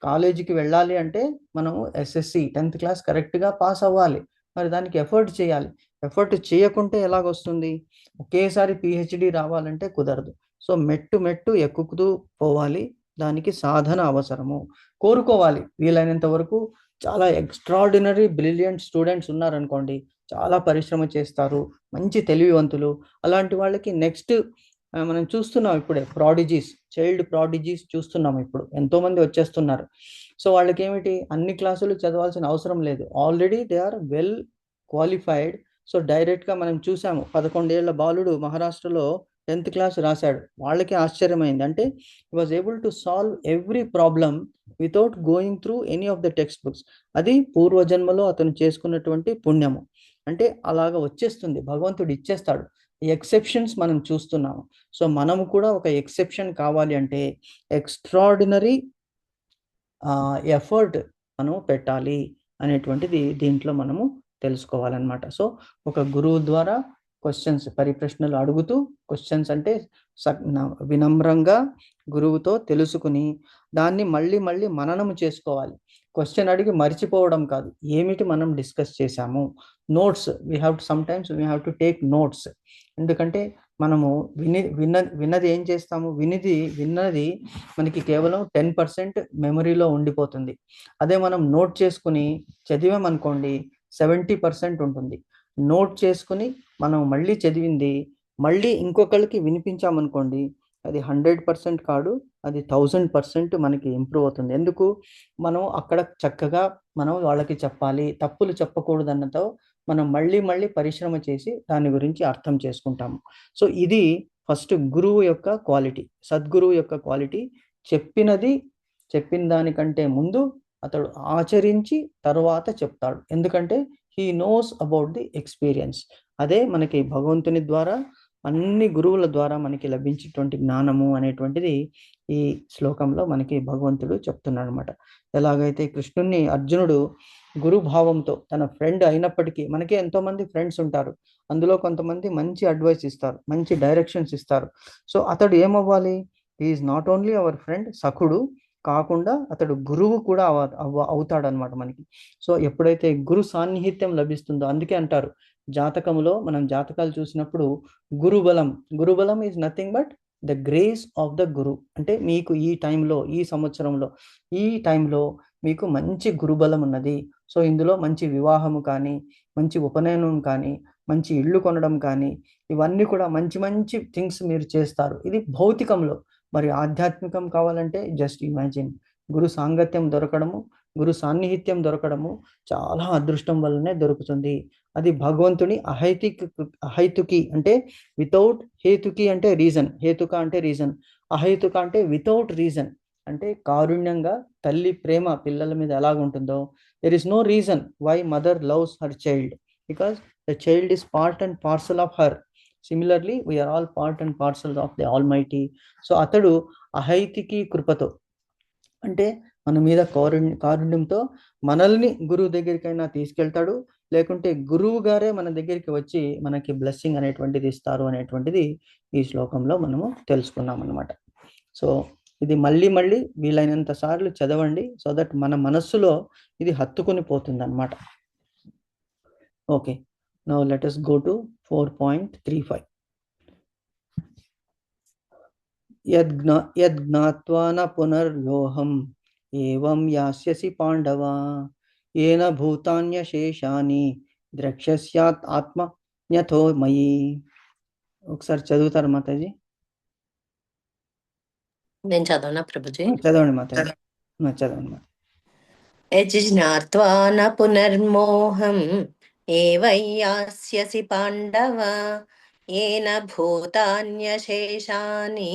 కాలేజీకి వెళ్ళాలి అంటే మనము SSC 10th క్లాస్ కరెక్ట్గా పాస్ అవ్వాలి. మరి దానికి ఎఫర్ట్ చేయాలి. ఎఫర్ట్ చేయకుంటే ఎలాగొస్తుంది? ఒకేసారి PhD రావాలంటే కుదరదు. సో మెట్టు ఎక్కుతూ పోవాలి. దానికి సాధన అవసరము. కోరుకోవాలి వీలైనంత వరకు. చాలా ఎక్స్ట్రాడినరీ బ్రిలియంట్ స్టూడెంట్స్ ఉన్నారనుకోండి, చాలా పరిశ్రమ చేస్తారు, మంచి తెలివివంతులు. అలాంటి వాళ్ళకి నెక్స్ట్ మనం చూస్తున్నాం ఇప్పుడే చైల్డ్ ప్రాడిజీస్ చూస్తున్నాం. ఇప్పుడు ఎంతోమంది వచ్చేస్తున్నారు. సో వాళ్ళకి ఏమిటి, అన్ని క్లాసులు చదవాల్సిన అవసరం లేదు, already they are well qualified. So డైరెక్ట్గా మనం చూసాము, 11 ఏళ్ల బాలుడు మహారాష్ట్రలో 10th క్లాస్ రాశాడు. వాళ్ళకి ఆశ్చర్యమైంది. అంటే హి was able to solve every problem without going through any of the text books. అది పూర్వజన్మలో అతను చేసుకున్నటువంటి పుణ్యము. అంటే అలాగ వచ్చేస్తుంది, భగవంతుడు ఇచ్చేస్తాడు. ఎక్సెప్షన్స్ మనం చూస్తున్నాము. సో మనము కూడా ఒక ఎక్సెప్షన్ కావాలి అంటే ఎక్స్ట్రాడినరీ ఎఫర్ట్ మనం పెట్టాలి అనేటువంటిది దీంట్లో మనము తెలుసుకోవాలన్నమాట. సో ఒక గురువు ద్వారా క్వశ్చన్స్ పరిప్రశ్నలు అడుగుతూ, క్వశ్చన్స్ అంటే వినమ్రంగా గురువుతో తెలుసుకుని దాన్ని మళ్ళీ మళ్ళీ మననము చేసుకోవాలి. క్వశ్చన్ అడిగి మర్చిపోవడం కాదు, ఏమిటి మనం డిస్కస్ చేశాము. Notes sometimes we have to take notes. ఎందుకంటే మనము విన్నది ఏం చేస్తాము, విన్నది మనకి కేవలం 10% మెమరీలో ఉండిపోతుంది. అదే మనం నోట్ చేసుకుని చదివామనుకోండి 70% ఉంటుంది. నోట్ చేసుకుని మనం మళ్ళీ చదివింది మళ్ళీ ఇంకొకరికి వినిపించామనుకోండి, అది 100% కాదు, అది 1000% మనకి ఇంప్రూవ్ అవుతుంది. ఎందుకు, మనం అక్కడ చక్కగా మనం వాళ్ళకి చెప్పాలి, తప్పులు చెప్పకూడదన్నతో మనం మళ్ళీ మళ్ళీ పరిశ్రమ చేసి దాని గురించి అర్థం చేసుకుంటాము. సో ఇది ఫస్ట్ గురువు యొక్క క్వాలిటీ, సద్గురువు యొక్క క్వాలిటీ. చెప్పిన దానికంటే ముందు అతడు ఆచరించి తర్వాత చెప్తాడు. ఎందుకంటే he knows about the experience. అదే మనకి భగవంతుని ద్వారా, అన్ని గురువుల ద్వారా మనకి లభించేటువంటి జ్ఞానము అనేటువంటిది ఈ శ్లోకంలో మనకి భగవంతుడు చెప్తున్నాడు అనమాట. ఎలాగైతే కృష్ణుణ్ణి అర్జునుడు గురుభావంతో తన ఫ్రెండ్ అయినప్పటికీ, మనకి ఎంతోమంది ఫ్రెండ్స్ ఉంటారు, అందులో కొంతమంది మంచి అడ్వైస్ ఇస్తారు, మంచి డైరెక్షన్స్ ఇస్తారు. సో అతడు ఏమవ్వాలి, is not only our friend, సఖుడు కాకుండా అతడు గురువు కూడా అవుతాడనమాట మనకి. సో ఎప్పుడైతే గురు సాన్నిహిత్యం లభిస్తుందో, అందుకే అంటారు జాతకములో, మనం జాతకాలు చూసినప్పుడు గురుబలం is nothing but the grace of the guru. అంటే మీకు ఈ టైంలో, ఈ సంవత్సరంలో, ఈ టైంలో మీకు మంచి గురుబలం ఉన్నది. సో ఇందులో మంచి వివాహము కానీ, మంచి ఉపనయనం కానీ, మంచి ఇల్లు కొనడం కానీ, ఇవన్నీ కూడా మంచి మంచి థింగ్స్ మీరు చేస్తారు. ఇది భౌతికంలో. మరి ఆధ్యాత్మికం కావాలంటే జస్ట్ ఇమాజిన్, గురు సాంగత్యం దొరకడము, గురు సాన్నిహిత్యం దొరకడము చాలా అదృష్టం వల్లనే దొరుకుతుంది. అది భగవంతుని అహైతుకి అంటే వితౌట్, హేతుకి అంటే రీజన్, హేతుక అంటే రీజన్, అహైతుక అంటే వితౌట్ రీజన్. అంటే కారుణ్యంగా తల్లి ప్రేమ పిల్లల మీద ఎలాగుంటుందో, there is no reason why mother loves her child, because the child is part and parcel of her. Similarly we are all part and parcel of the almighty. So అతడు అహైతికి కృపతో, అంటే మన మీద కారుణ్యంతో మనల్ని గురువు దగ్గరికైనా తీసుకెళ్తాడు, లేకుంటే గురువు గారే మన దగ్గరికి వచ్చి మనకి బ్లెస్సింగ్ అనేటువంటిది ఇస్తారు అనేటువంటిది ఈ శ్లోకంలో మనము తెలుసుకున్నాం అన్నమాట. సో ఇది మళ్ళీ మళ్ళీ వీలైనంత సార్లు చదవండి, సో దట్ మన మనస్సులో ఇది హత్తుకొని పోతుంది అన్నమాట. Okay, now let us go to 4.35. యద్జ్ఞాత్వా న పునర్వ్యోహం ఏవం యాస్యసి పాండవ ఏన భూతాన్యశేషాని ద్రక్ష్యస్యాత్ ఆత్మన్యథో మయి. ఒకసారి చదువుతారు మాతాజీ? నేను చదవనా ప్రభుజీ? చదవండి మాతాజీ, చదవండి. యజ్ఞాత్వా న పునర్మోహం ఏవయ్యాస్యసి పాండవ ఏన భూతాన్యశేషాని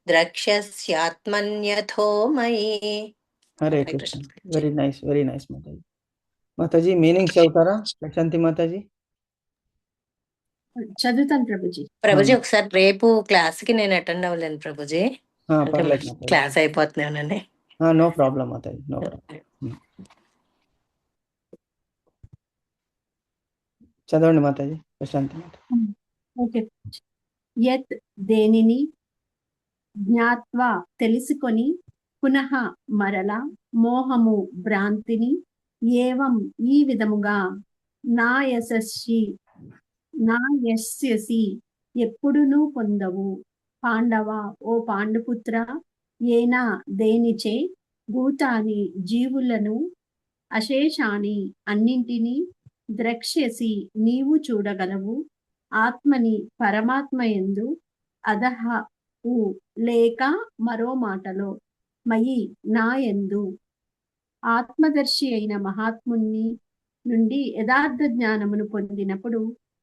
ద్రక్ష్యస్యాత్మన్యథో మయి. Hare Krishna. Very nice, very nice Mataji. Mataji meaning చదువుతారా ప్రశాంతి మాతాజీ? చదువుతాను ప్రభుజీ. ప్రభుజీ ఒకసారి రేపు క్లాస్ కి నేను అటెండ్ అవ్వలేను ప్రభుజీ, క్లాస్ అయిపోతున్నానండి. No problem Mataji, no problem. చదవండి మాతాజీ ప్రశాంతి. ఓకే. యత్ దేనిని, జ్ఞాత్వా తెలుసుకొని, పునః మరల, మోహము భ్రాంతిని, ఏవం ఈ విధముగా, నా యస్యసి ఎప్పుడునూ పొందవు, పాండవ ఓ పాండుపుత్ర, ఏనా దేనిచే, భూతాని జీవులను, అశేషాని అన్నింటినీ, ద్రక్ష్యసి నీవు చూడగలవు, ఆత్మని పరమాత్మయందు, అదహ లేక మరో మాటలో మయి నాయందు, ఆత్మదర్శి అయిన మహాత్ముని నుండి యథార్థ జ్ఞానమును పొందినప్పుడు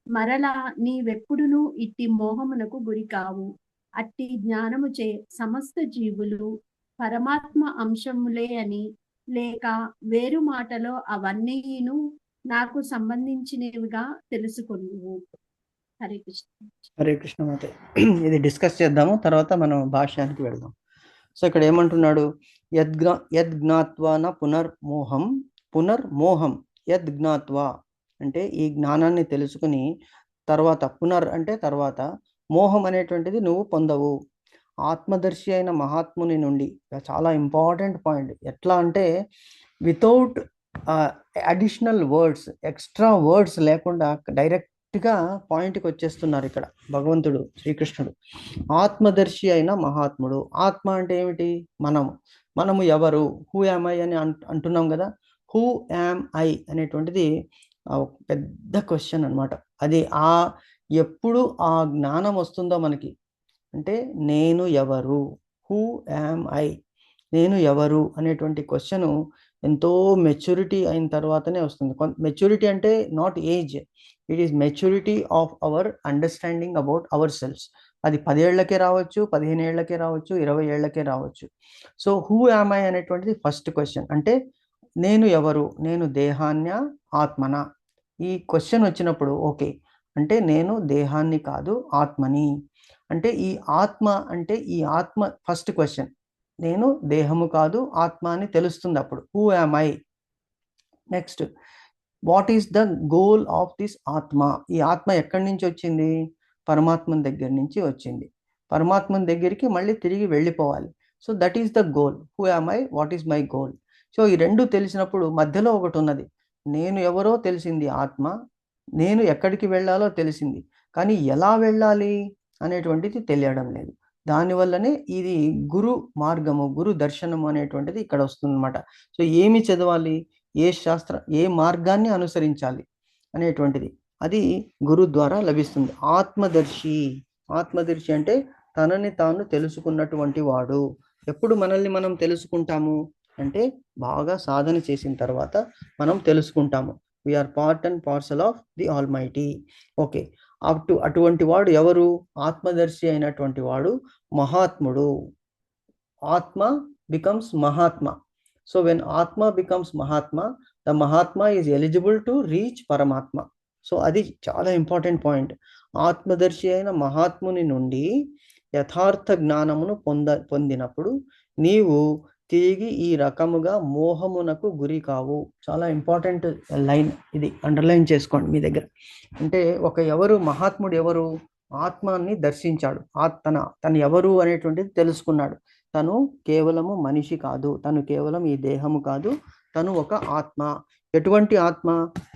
మరలా నీవెప్పుడునూ ఇట్టి మోహమునకు గురి కావు. అట్టి జ్ఞానముచే సమస్త జీవులు పరమాత్మ అంశములే అని, లేక వేరు మాటలో అవన్నీను నాకు సంబంధించినవిగా తెలుసుకొనువు. హరే కృష్ణ. హరే కృష్ణ మాత. ఇది డిస్కస్ చేద్దాము, తర్వాత మనం భాష్యానికి వెళ్దాం. సో ఇక్కడ ఏమంటున్నాడు, యద్జ్ఞాత్వా న పునర్మోహం. యద్జ్ఞాత్వా అంటే ఈ జ్ఞానాన్ని తెలుసుకుని తర్వాత పునర్ అంటే తర్వాత, మోహం అనేటువంటిది నువ్వు పొందవు. ఆత్మదర్శి అయిన మహాత్ముని నుండి, చాలా ఇంపార్టెంట్ పాయింట్. ఎట్లా అంటే without additional words, extra words లేకుండా డైరెక్ట్గా పాయింట్కి వచ్చేస్తున్నారు ఇక్కడ భగవంతుడు శ్రీకృష్ణుడు. ఆత్మదర్శి అయిన మహాత్ముడు. ఆత్మ అంటే ఏమిటి? మనము ఎవరు? హూ యామ్ ఐ అని అంటున్నాం కదా. హూ యామ్ ఐ అనేటువంటిది ఒక పెద్ద క్వశ్చన్ అనమాట. అది ఎప్పుడు ఆ జ్ఞానం వస్తుందో మనకి, అంటే నేను ఎవరు, హూ యామ్ ఐ, నేను ఎవరు అనేటువంటి క్వశ్చన్ ఎంతో మెచ్యూరిటీ అయిన తర్వాతనే వస్తుంది. మెచ్యూరిటీ అంటే not age, it is maturity of our understanding about our selfs. అది 10 ఏళ్లకే రావచ్చు, 15 ఏళ్లకే రావచ్చు, 20 ఏళ్లకే రావచ్చు. సో హూ యామ్ ఐ అనేటువంటిది ఫస్ట్ క్వశ్చన్. అంటే నేను ఎవరు? నేను దేహాన్యా ఆత్మనా? ఈ క్వశ్చన్ వచ్చినప్పుడు ఓకే, అంటే నేను దేహాన్ని కాదు ఆత్మని. అంటే ఈ ఆత్మ అంటే ఈ ఆత్మ ఫస్ట్ క్వశ్చన్. నేను దేహము కాదు ఆత్మ అని తెలుస్తుంది అప్పుడు. Who am I? Next, what is the goal of this ఆత్మ? ఈ ఆత్మ ఎక్కడి నుంచి వచ్చింది? పరమాత్మని దగ్గర నుంచి వచ్చింది. పరమాత్మని దగ్గరికి మళ్ళీ తిరిగి వెళ్ళిపోవాలి. So that is the goal. Who am I, what is my goal? So ఈ రెండు తెలిసినప్పుడు మధ్యలో ఒకటి ఉన్నది. నేను ఎవరో తెలిసింది ఆత్మ, నేను ఎక్కడికి వెళ్ళాలో తెలిసింది, కానీ ఎలా వెళ్ళాలి అనేటువంటిది తెలియడం లేదు. దానివల్లనే ఇది గురు మార్గము, గురు దర్శనము అనేటువంటిది ఇక్కడ వస్తుందన్నమాట. సో ఏమి చదవాలి, ఏ మార్గాన్ని అనుసరించాలి అనేటువంటిది అది గురు ద్వారా లభిస్తుంది. ఆత్మదర్శి అంటే తనని తాను తెలుసుకున్నటువంటి వాడు. ఎప్పుడు మనల్ని మనం తెలుసుకుంటాము అంటే బాగా సాధన చేసిన తర్వాత మనం తెలుసుకుంటాము. We are part and parcel of the almighty. Okay, అటువంటి వాడు ఎవరు? ఆత్మదర్శి అయినటువంటి వాడు మహాత్ముడు. Atma becomes mahatma. So when atma becomes mahatma, the mahatma is eligible to reach paramatma. So అది చాలా ఇంపార్టెంట్ పాయింట్. ఆత్మదర్శి అయిన మహాత్ముని నుండి యథార్థ జ్ఞానమును పొందినప్పుడు నీవు తిరిగి ఈ రకముగా మోహమునకు గురి కావు. చాలా ఇంపార్టెంట్ లైన్ ఇది, అండర్లైన్ చేసుకోండి మీ దగ్గర. అంటే ఎవరు మహాత్ముడు? ఎవరు? ఆత్మాన్ని దర్శించాడు. తను ఎవరు అనేటువంటిది తెలుసుకున్నాడు. తను కేవలము మనిషి కాదు, తను కేవలం ఈ దేహము కాదు, తను ఒక ఆత్మ. ఎటువంటి ఆత్మ?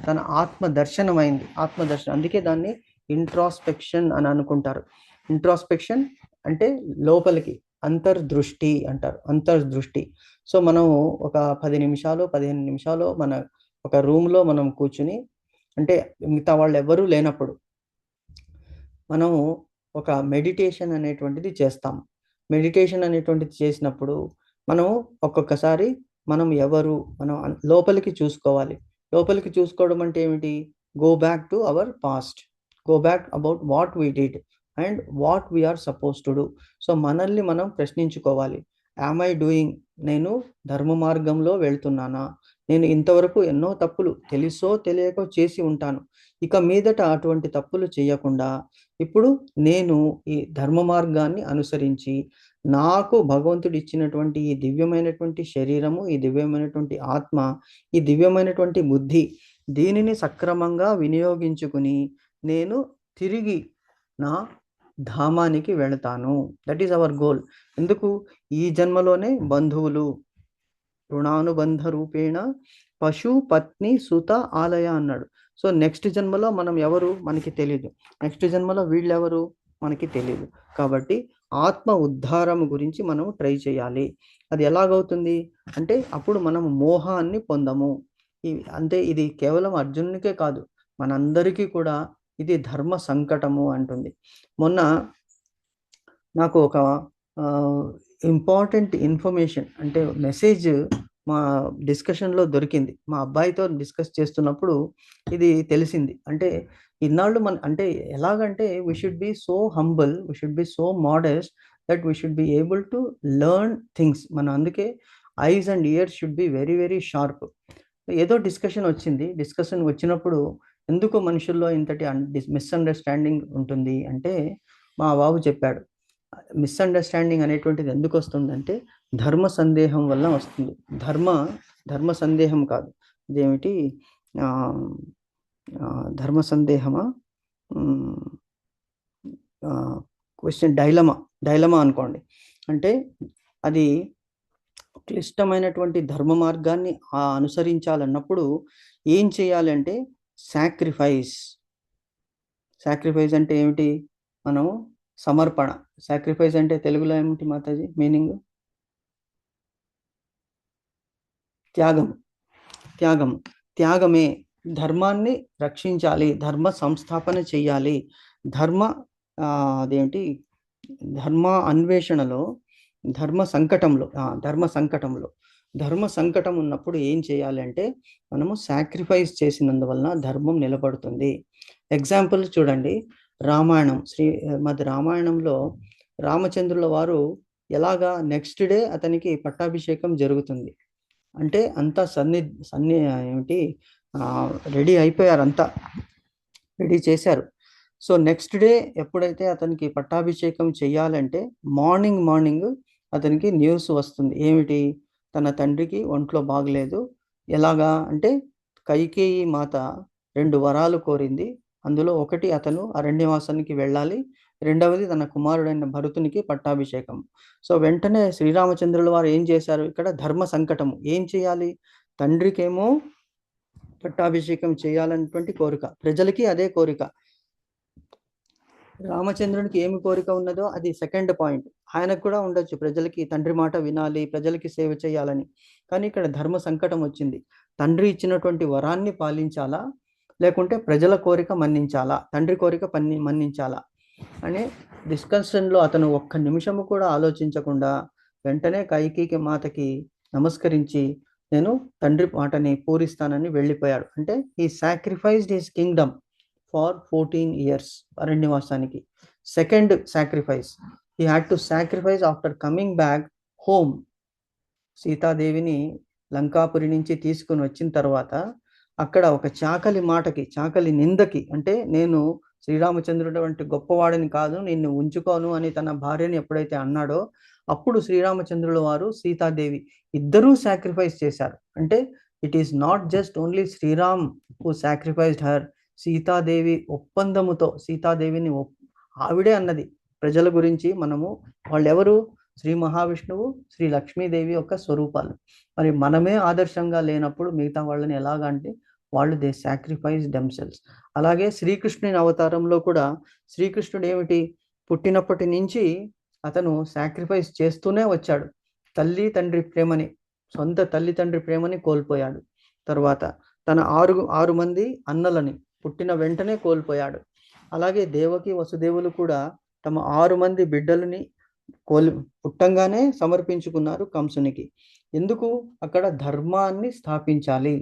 తన ఆత్మ దర్శనమైంది. ఆత్మదర్శనం, అందుకే దాన్ని ఇంట్రాస్పెక్షన్ అని అనుకుంటారు. ఇంట్రాస్పెక్షన్ అంటే లోపలికి, అంతర్దృష్టి అంటారు, అంతర్దృష్టి. సో మనం ఒక 10 నిమిషాలు 15 నిమిషాలు మన ఒక రూమ్లో మనం కూర్చుని, అంటే మిగతా వాళ్ళు ఎవరూ లేనప్పుడు మనము ఒక మెడిటేషన్ అనేటువంటిది చేస్తాం. మెడిటేషన్ అనేటువంటిది చేసినప్పుడు మనం ఒక్కొక్కసారి మనం ఎవరు, మనం లోపలికి చూసుకోవాలి. లోపలికి చూసుకోవడం అంటే ఏమిటి? Go back to our past, go back about what we did and what we are suppose to do. So మనల్ని మనం ప్రశ్నించుకోవాలి. Am I doing? నేను ధర్మ మార్గంలో వెళ్తున్నానా? నేను ఇంతవరకు ఎన్నో తప్పులు తెలుసో తెలియకో చేసి ఉంటాను. ఇక మీదట అటువంటి తప్పులు చేయకుండా ఇప్పుడు నేను ఈ ధర్మ మార్గాన్ని అనుసరించి నాకు భగవంతుడు ఇచ్చినటువంటి ఈ దివ్యమైనటువంటి శరీరము, ఈ దివ్యమైనటువంటి ఆత్మ, ఈ దివ్యమైనటువంటి బుద్ధి, దీనిని సక్రమంగా వినియోగించుకుని నేను తిరిగి నా ధామానికి వెళతాను. That is our goal. ఎందుకు? ఈ జన్మలోనే బంధువులు రుణానుబంధ రూపేణ పశు పత్ని సుత ఆలయ అన్నాడు. సో నెక్స్ట్ జన్మలో మనం ఎవరు మనకి తెలియదు, నెక్స్ట్ జన్మలో వీళ్ళెవరు మనకి తెలియదు. కాబట్టి ఆత్మ ఉద్ధారం గురించి మనం ట్రై చేయాలి. అది ఎలాగవుతుంది అంటే అప్పుడు మనం మోహాన్ని పొందము. అంటే ఇది కేవలం అర్జునునికే కాదు, మనందరికీ కూడా ఇది ధర్మ సంకటము అంటుంది. మొన్న నాకు ఒక ఇంపార్టెంట్ ఇన్ఫర్మేషన్, అంటే మెసేజ్ మా డిస్కషన్లో దొరికింది. మా అబ్బాయితో డిస్కస్ చేస్తున్నప్పుడు ఇది తెలిసింది. అంటే ఇన్నాళ్ళు అంటే ఎలాగంటే we should be so humble, we should be so modest that we should be able to learn things. మనం అందుకే ice and years should be very very sharp. ఏదో డిస్కషన్ వచ్చినప్పుడు ఎందుకు మనుషుల్లో ఇంతటి మిస్అండర్స్టాండింగ్ ఉంటుంది అంటే మా బాబు చెప్పాడు, మిస్అండర్స్టాండింగ్ అనేటువంటిది ఎందుకు వస్తుందంటే ధర్మ సందేహం వల్ల వస్తుంది. ధర్మ సందేహం కాదు, ఇదేమిటి ధర్మ సందేహమా, క్వశ్చన్ డైలమా అనుకోండి. అంటే అది క్లిష్టమైనటువంటి ధర్మ మార్గాన్ని అనుసరించాలన్నప్పుడు ఏం చేయాలంటే సాక్రిఫైస్ అంటే ఏమిటి? మనము సమర్పణ. సాక్రిఫైస్ అంటే తెలుగులో ఏమిటి మాతాజీ మీనింగ్? త్యాగమే. ధర్మాన్ని రక్షించాలి, ధర్మ సంస్థాపన చెయ్యాలి, అదేంటి ధర్మ అన్వేషణలో, ధర్మ సంకటం ఉన్నప్పుడు ఏం చేయాలి అంటే మనము సాక్రిఫైస్ చేసినందువలన ధర్మం నిలబడుతుంది. ఎగ్జాంపుల్ చూడండి, శ్రీమద్ రామాయణంలో రామచంద్రుల వారు ఎలాగా నెక్స్ట్ డే అతనికి పట్టాభిషేకం జరుగుతుంది అంటే అంతా రెడీ అయిపోయారు, అంతా రెడీ చేశారు. సో నెక్స్ట్ డే ఎప్పుడైతే అతనికి పట్టాభిషేకం చేయాలంటే మార్నింగ్ అతనికి న్యూస్ వస్తుంది. ఏమిటి? తన తండ్రికి ఒంట్లో బాగలేదు. ఎలాగా అంటే కైకేయి మాత 2 వరాలు కోరింది. అందులో ఒకటి అతను అరణ్యవాసానికి వెళ్ళాలి, రెండవది తన కుమారుడైన భరతునికి పట్టాభిషేకం. సో వెంటనే శ్రీరామచంద్రుల వారు ఏం చేశారు? ఇక్కడ ధర్మ సంకటము. ఏం చేయాలి? తండ్రికేమో పట్టాభిషేకం చేయాలన్నటువంటి కోరిక, ప్రజలకి అదే కోరిక. రామచంద్రునికి ఏమి కోరిక ఉన్నదో అది సెకండ్ పాయింట్. ఆయనకు కూడా ఉండొచ్చు, ప్రజలకి తండ్రి మాట వినాలి, ప్రజలకి సేవ చేయాలని. కానీ ఇక్కడ ధర్మ సంకటం వచ్చింది. తండ్రి ఇచ్చినటువంటి వరాన్ని పాలించాలా, లేకుంటే ప్రజల కోరిక మన్నించాలా, తండ్రి కోరిక మన్నించాలా అనే డిస్కషన్లో అతను ఒక్క నిమిషము కూడా ఆలోచించకుండా వెంటనే కైకేయి మాతకి నమస్కరించి నేను తండ్రి మాటని పూరిస్తానని వెళ్ళిపోయాడు. అంటే ఈ sacrificed his kingdom for 14 years అరణ్యవాసానికి. Second sacrifice, he had to sacrifice after coming back home. సీతాదేవిని లంకాపురి నుంచి తీసుకుని వచ్చిన తర్వాత అక్కడ ఒక చాకలి నిందకి, అంటే నేను శ్రీరామచంద్రుడు వంటి గొప్పవాడిని కాదు, నిన్ను ఉంచుకోను అని తన భార్యని ఎప్పుడైతే అన్నాడో అప్పుడు శ్రీరామచంద్రుల వారు సీతాదేవి ఇద్దరూ సాక్రిఫైస్ చేశారు. అంటే it is not just only Sriram who sacrificed her. సీతాదేవి ఒప్పందముతో సీతాదేవిని ఆవిడే అన్నది ప్రజల గురించి. వాళ్ళెవరు? శ్రీ మహావిష్ణువు, శ్రీ లక్ష్మీదేవి యొక్క స్వరూపాలు. మరి మనమే ఆదర్శంగా లేనప్పుడు మిగతా వాళ్ళని ఎలాగంటే వాళ్ళు దే సాక్రిఫైస్ దెమ్సెల్స్. అలాగే శ్రీకృష్ణుని అవతారంలో కూడా శ్రీకృష్ణుడు ఏమిటి? పుట్టినప్పటి నుంచి అతను సాక్రిఫైస్ చేస్తూనే వచ్చాడు. సొంత తల్లి తండ్రి ప్రేమని కోల్పోయాడు. తర్వాత తన 6 మంది అన్నలని పుట్టిన వెంటనే కోల్పోయాడు. అలాగే దేవకి వసుదేవులు కూడా తమ 6 మంది బిడ్డలని పుట్టంగానే సమర్పించుకున్నారు కంసునికి. ఎందుకు? అక్కడ ధర్మాన్ని స్థాపించాలి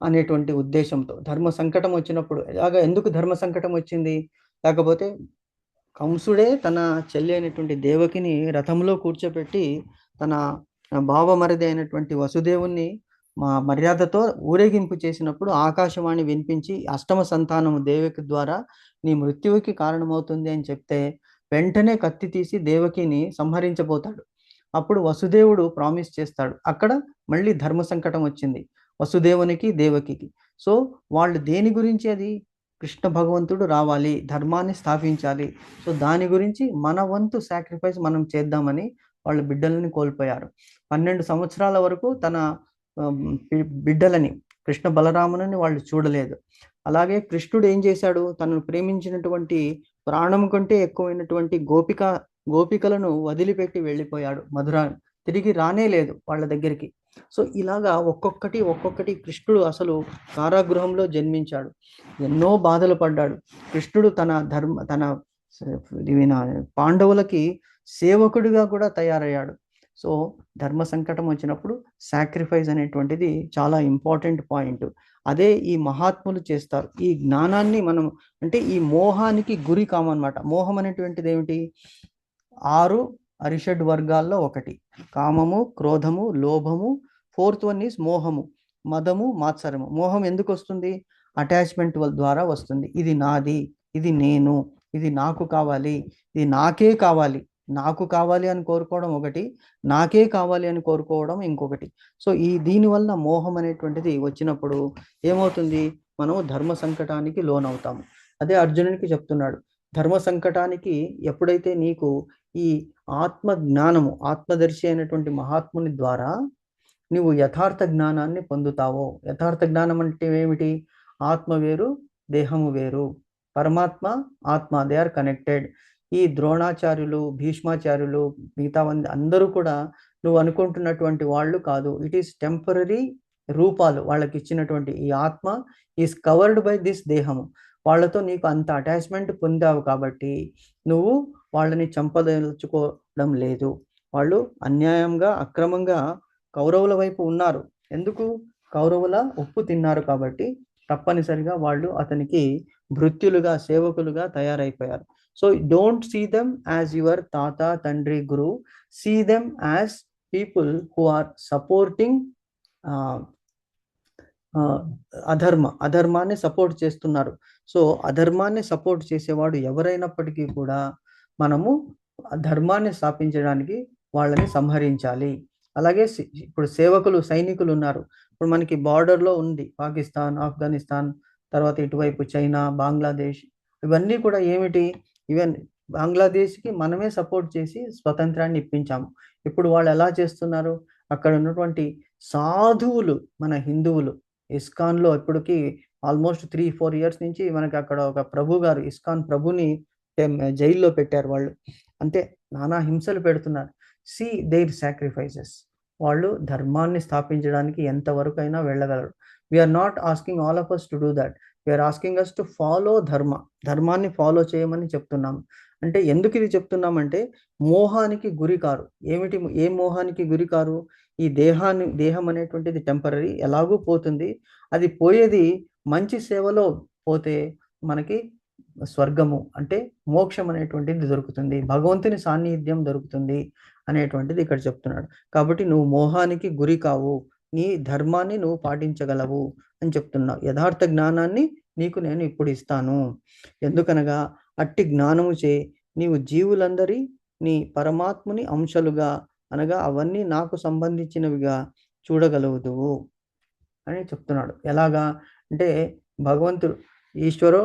అనేటువంటి ఉద్దేశంతో. ధర్మ సంకటం వచ్చినప్పుడు ఎందుకు ధర్మ సంకటం వచ్చింది? లేకపోతే కంసుడే తన చెల్లి అయినటువంటి దేవకిని రథంలో కూర్చోబెట్టి తన భావమరిది అయినటువంటి వసుదేవుణ్ణి మర్యాదతో ఊరేగింపు చేసినప్పుడు ఆకాశవాణి వినిపించి అష్టమ సంతానము దేవకి ద్వారా నీ మృత్యువుకి కారణమవుతుంది అని చెప్తే వెంటనే కత్తి తీసి దేవకిని సంహరించబోతాడు. అప్పుడు వసుదేవుడు ప్రామిస్ చేస్తాడు. అక్కడ మళ్ళీ ధర్మ సంకటం వచ్చింది వసుదేవునికి దేవకికి. సో వాళ్ళు దేని గురించి? అది కృష్ణ భగవంతుడు రావాలి, ధర్మాన్ని స్థాపించాలి. సో దాని గురించి మన వంతు సాక్రిఫైస్ మనం చేద్దామని వాళ్ళ బిడ్డలని కోల్పోయారు. 12 సంవత్సరాల వరకు తన బిడ్డలని, కృష్ణ బలరాముని వాళ్ళు చూడలేదు. అలాగే కృష్ణుడు ఏం చేశాడు? తనను ప్రేమించినటువంటి ప్రాణం కంటే ఎక్కువైనటువంటి గోపికలను వదిలిపెట్టి వెళ్ళిపోయాడు. తిరిగి రానే లేదు వాళ్ళ దగ్గరికి. సో ఇలాగా ఒక్కొక్కటి కృష్ణుడు అసలు కారాగృహంలో జన్మించాడు, ఎన్నో బాధలు పడ్డాడు. కృష్ణుడు తన పాండవులకి సేవకుడిగా కూడా తయారయ్యాడు. సో ధర్మ సంకటం వచ్చినప్పుడు సాక్రిఫైస్ అనేటువంటిది చాలా ఇంపార్టెంట్ పాయింట్. అదే ఈ మహాత్ములు చేస్తారు. ఈ జ్ఞానాన్ని మనం అంటే ఈ మోహానికి గురి కామన్నమాట. మోహం అనేటువంటిది ఏమిటి? 6 అరిషడ్ వర్గాల్లో ఒకటి కామము, క్రోధము, లోభము. 4th వన్ ఈజ్ మోహము, మదము, మాత్సరము. మోహం ఎందుకు వస్తుంది? అటాచ్మెంట్ ద్వారా వస్తుంది. ఇది నాది, ఇది నేను, ఇది నాకు కావాలి, ఇది నాకే కావాలి. నాకు కావాలి అని కోరుకోవడం ఒకటి, నాకే కావాలి అని కోరుకోవడం ఇంకొకటి. సో దీనివల్ల మోహం అనేటువంటిది వచ్చినప్పుడు ఏమవుతుంది? మనం ధర్మ సంకటానికి లోనవుతాము. అదే అర్జునునికి చెప్తున్నాడు. ధర్మ సంకటానికి ఎప్పుడైతే నీకు ఈ ఆత్మ జ్ఞానము, ఆత్మదర్శి అయినటువంటి మహాత్ముని ద్వారా నువ్వు యథార్థ జ్ఞానాన్ని పొందుతావో. యథార్థ జ్ఞానం అంటే ఏమిటి? ఆత్మ వేరు, దేహము వేరు, పరమాత్మ ఆత్మ, దే ఆర్ కనెక్టెడ్. ఈ ద్రోణాచార్యులు, భీష్మాచార్యులు, మిగతా అందరూ కూడా నువ్వు అనుకుంటున్నటువంటి వాళ్ళు కాదు. ఇట్ ఈస్ టెంపరరీ రూపాలు వాళ్ళకి ఇచ్చినటువంటి. ఈ ఆత్మ ఈస్ కవర్డ్ బై దిస్ దేహము. వాళ్ళతో నీకు అంత అటాచ్మెంట్ పొందావు కాబట్టి నువ్వు వాళ్ళని చంపదలుచుకోవడం లేదు. వాళ్ళు అన్యాయంగా, అక్రమంగా కౌరవుల వైపు ఉన్నారు. ఎందుకు? కౌరవుల ఉప్పు తిన్నారు కాబట్టి తప్పనిసరిగా వాళ్ళు అతనికి భృత్యులుగా, సేవకులుగా తయారైపోయారు. So don't see them as your తాత, తండ్రి, గురువు. See them as people who are supporting అధర్మాన్ని సపోర్ట్ చేస్తున్నారు. సో అధర్మాన్ని సపోర్ట్ చేసేవాడు ఎవరైనప్పటికీ కూడా మనము ధర్మాన్ని స్థాపించడానికి వాళ్ళని సంహరించాలి. అలాగే ఇప్పుడు సేవకులు, సైనికులు ఉన్నారు. ఇప్పుడు మనకి బార్డర్లో ఉంది పాకిస్తాన్, ఆఫ్ఘనిస్తాన్, తర్వాత ఇటువైపు చైనా, బంగ్లాదేశ్. ఇవన్నీ కూడా ఏమిటి? ఈవెన్ బంగ్లాదేశ్కి మనమే సపోర్ట్ చేసి స్వతంత్రాన్ని ఇప్పించాము. ఇప్పుడు వాళ్ళు ఎలా చేస్తున్నారు? అక్కడ ఉన్నటువంటి సాధువులు, మన హిందువులు, ఇస్కాన్లో ఇప్పటికి ఆల్మోస్ట్ 3-4 ఇయర్స్ నుంచి మనకి అక్కడ ఒక ప్రభు గారు, ఇస్కాన్ ప్రభుని జైల్లో పెట్టారు వాళ్ళు. అంటే నానా హింసలు పెడుతున్నారు. See their sacrifices. వాళ్ళు ధర్మాన్ని స్థాపించడానికి ఎంతవరకు అయినా వెళ్ళగలరు. We are not asking all of us to do that. We are asking us to follow ధర్మాన్ని ఫాలో చేయమని చెప్తున్నాం. అంటే ఎందుకు ఇది చెప్తున్నామంటే మోహానికి గురి కారు. ఏ మోహానికి గురి కారు? ఈ దేహం అనేటువంటిది టెంపరరీ, ఎలాగూ పోతుంది. అది పోయేది మంచి సేవలో పోతే మనకి స్వర్గము అంటే మోక్షం అనేటువంటిది దొరుకుతుంది, భగవంతుని సాన్నిధ్యం దొరుకుతుంది అనేటువంటిది ఇక్కడ చెప్తున్నాడు. కాబట్టి నువ్వు మోహానికి గురి కావు, నీ ధర్మాన్ని నువ్వు పాటించగలవు అని చెప్తున్నావు. యథార్థ జ్ఞానాన్ని నీకు నేను ఇప్పుడు ఇస్తాను. ఎందుకనగా అట్టి జ్ఞానము చే నీవు జీవులందరి నీ పరమాత్ముని అంశాలుగా, అనగా అవన్నీ నాకు సంబంధించినవిగా చూడగలుగుదువు అని చెప్తున్నాడు. ఎలాగా అంటే భగవంతుడు ఈశ్వరో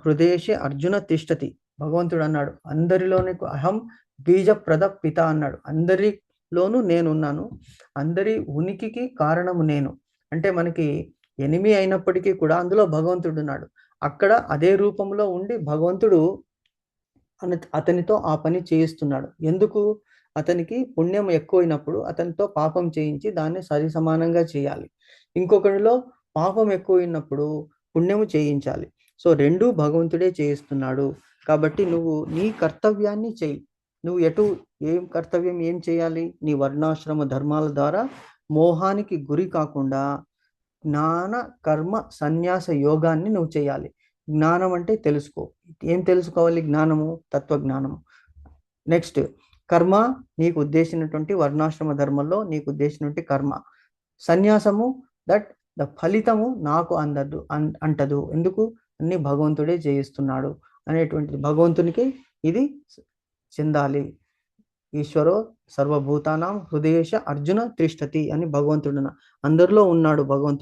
హృదయేషే అర్జున తిష్టతి. భగవంతుడు అన్నాడు అందరిలోనే అహం బీజప్రద పిత అన్నాడు. అందరిలోనూ నేనున్నాను, అందరి ఉనికికి కారణము నేను. అంటే మనకి ఎనిమి అయినప్పటికీ కూడా అందులో భగవంతుడు ఉన్నాడు. అక్కడ అదే రూపంలో ఉండి భగవంతుడు అతనితో ఆ పని చేయిస్తున్నాడు. ఎందుకు? అతనికి పుణ్యం ఎక్కువైనప్పుడు అతనితో పాపం చేయించి దాన్ని సరి సమానంగా చేయాలి. ఇంకొకరిలో పాపం ఎక్కువైనప్పుడు పుణ్యము చేయించాలి. సో రెండూ భగవంతుడే చేయిస్తున్నాడు. కాబట్టి నువ్వు నీ కర్తవ్యాన్ని చేయి. నువ్వు ఏం కర్తవ్యం ఏం చేయాలి? నీ వర్ణాశ్రమ ధర్మాల ద్వారా మోహానికి గురి కాకుండా జ్ఞాన కర్మ సన్యాస యోగాన్ని నువ్వు చేయాలి. జ్ఞానం అంటే తెలుసుకో. ఏం తెలుసుకోవాలి? జ్ఞానము, తత్వజ్ఞానము. నెక్స్ట్ కర్మ, నీకు ఉద్దేశించినటువంటి వర్ణాశ్రమ ధర్మంలో నీకు ఉద్దేశించినటువంటి కర్మ. సన్యాసము, దట్ ద ఫలితము నాకు అంటదు. ఎందుకు? అన్ని భగవంతుడే చేయిస్తున్నాడు అనేటువంటిది. భగవంతునికి ఇది చెందాలి. ఈశ్వరో సర్వభూతానాం హృదయేష అర్జున తిష్టతి అని భగవంతుడు అందరిలో ఉన్నాడు భగవంతుడు.